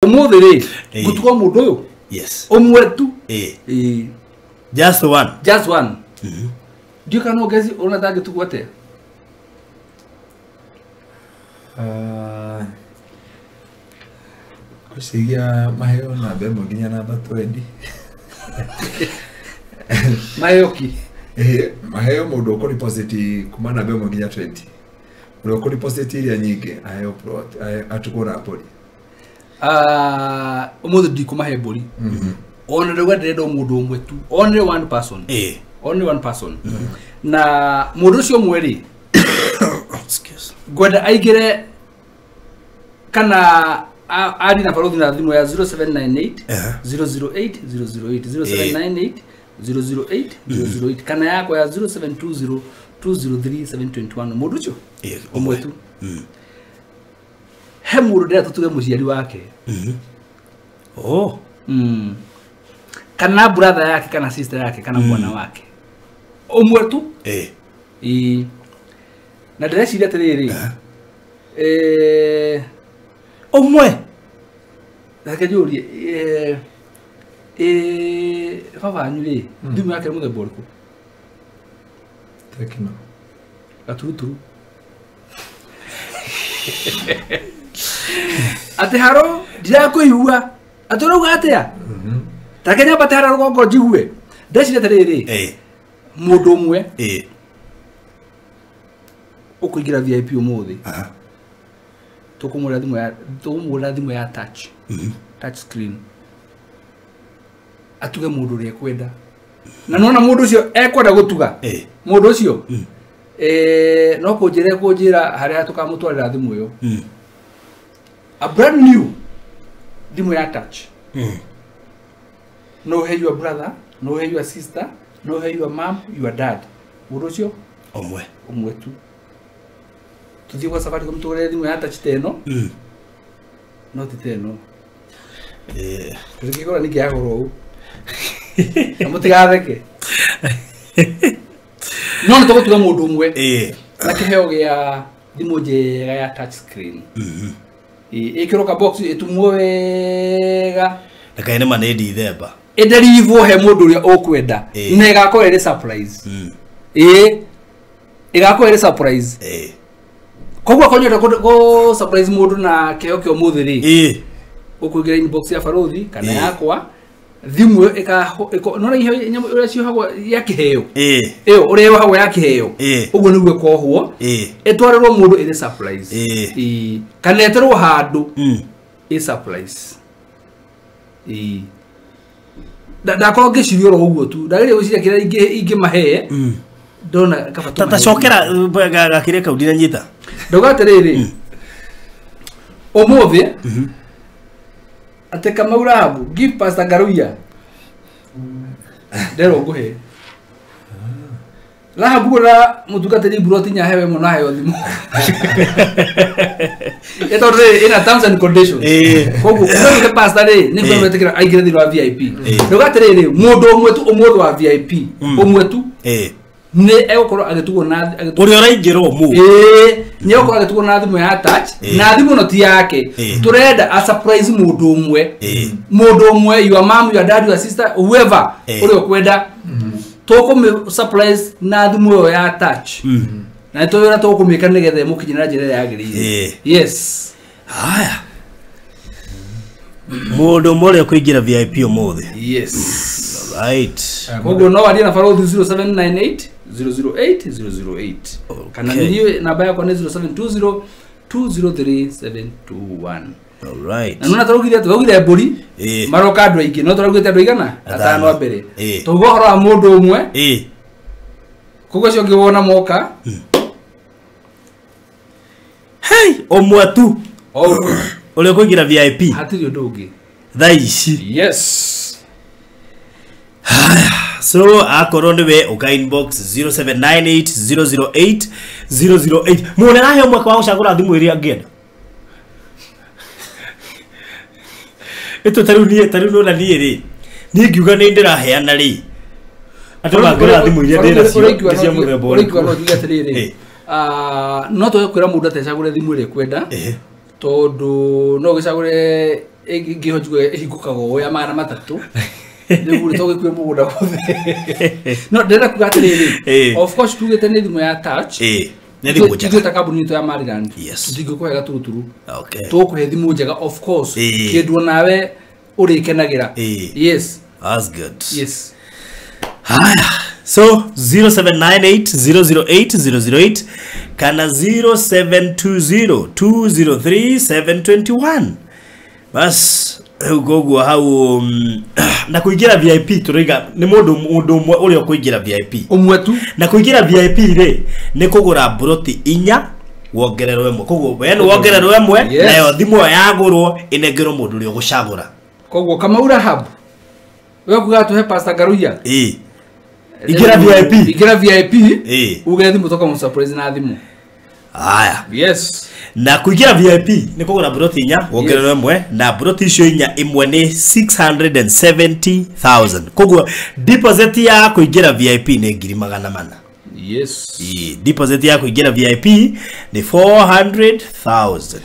Umudhiri gutuko mundu uyu yes umwe tu just one ndio kana ugezi unataka tukwate kusigia maheo na bemo ginya na 20 mayoki maheo mundu ko deposit kumana bemo ginya 20 mundu ko deposit ile nyingi ayo plot atukura poli umudhi ndi kumahe boli onere wadreda mundu umwe tu only one person only one person na mundu cio mweri excuse gwenda aigire kana ari na parothi na thimu ya 0798 008 008 0798 008 kana yako ya 0720 203 721 mundu cio umwe tu he mundu ndira tutuge muciari wake kana brother yake kana sister yake kana bwana wake umwe tu na ndĩreciria atĩrĩrĩ umwe reke njũrie baba wanyu rĩ thimũ yake mũthemba ũrĩkũ Tekno gaturuturu atĩ haro ndirakũigua atĩ ũrauga atĩa ta Kenya batara rũgongo njigue ndĩreciria atĩrĩrĩ mũndũ ũmwe ukuingira VIP umuthi tukumura thimu ya touch touch screen atuge mundu ri kwenda na nona mundu ucio ekwenda gutuga mundu ucio no kunjira haria tukamutwarira thimu yo a brand new thimu ya touch no hey your brother no hey your sister no hey your mom your dad mundu ucio umwe tu tuthi kwa safari kumtore thimu ya touch teno no titeno tukikora niki yagoro u amutigatheke no ntoko tuga mundu umwe na kiheo gya thimu njega ya touch screen ikiroka box etumwo wega ndakaine manedi themba ederivo he mundu uria ukwenda na igakora iri surprise igakora iri surprise kogwa konyota ko surprise mundu na keo kyo muthiri ukugira inbox ya Farothi kana yakwa thimu no ihe ura cio hagwa ya kiheo ure hagwa ya kiheo uguo nigwe kohwo etwarerwo mundu iri surprise kana eterwo handu surprise ndakoro ngicirio ro uguo tu ndagire guciria kira ingi mahe ndona kabato tatacokera gakire kaudira nyita ndogaterere umuthi ateka maurabu give pastor Garuya ndero nguhe Rahabu gura mutugateri buroti nya hewe mona hayo thimu etore ina terms and conditions kogu kumbe pastor re ni kwa metekera aigire thiro wa VIP ndogaterere mundu umwe tu umwe wa VIP umwe tu ne egukoro agitugo na uri oraingiro mu ne egukoro agitugo na thimu ya touch na thimu no ti yake turenda a surprise mundu umwe your mom your dad your sister whoever uri okwenda toko me surprise na thimu yo ya touch na toyora toko kumika negethe mukinyira njira ya agiri yes haya mundu mole kuingira VIP umuthi yes right kogo no wadi na Farothi 0798 008 008 kana niwe namba yako ni 0720 203 721 all right na nuna tarugire tugire buri maroka andu aingi no tarugite andu igana atano mbere tugohoro a mundu umwe kogo cio ngiwona moka hey omwe tu ule kuingira VIP hatiri undu ungi thaici yes so akorwo niwe uka inbox 0798 008 muone nahe mwaka wa gucagura thimu iria ngenda eto taru no na nie ri ni ngiuga ni ndiraheana ri atoma ngora thimu iria ndira cia muthemba uri no ngiuga atiriri no to kwira mundu atecagure thimu iria kwenda tondu no gicagure ngihojwe higukago ya mara matatu niguo toge kwe mugunda wothe no ndera kugatiriri of course tugete ni thimu ya touch ni thimu njega tugete kabuni to ya Maryland ndigikuhe gaturuturu tukuhe thimu njega of course kindu nawe urikenagira yes that's good yes so 0798008008 kana 0720203721 bas gogo hau na kuingira VIP turiga ni mundu umwe uri okuingira VIP umwe tu na kuingira VIP ri ni kugura broti 4 wongererwe mwe koguo wenu wongererwe mwe nayo thimu yagurwo inengero mundu uri ogucagura koguo kama ura hub wewe kugatuhe Pastor Garuya igira VIP uge thimu toka mu surprise na thimu aya yes na kuingira VIP ni kugura broti 4 wongererwe mwe na broti icio 4 imwe ni 670,000 koguo deposit ya kuingira VIP ni 400,000 yes deposit ya kuingira VIP ni 400,000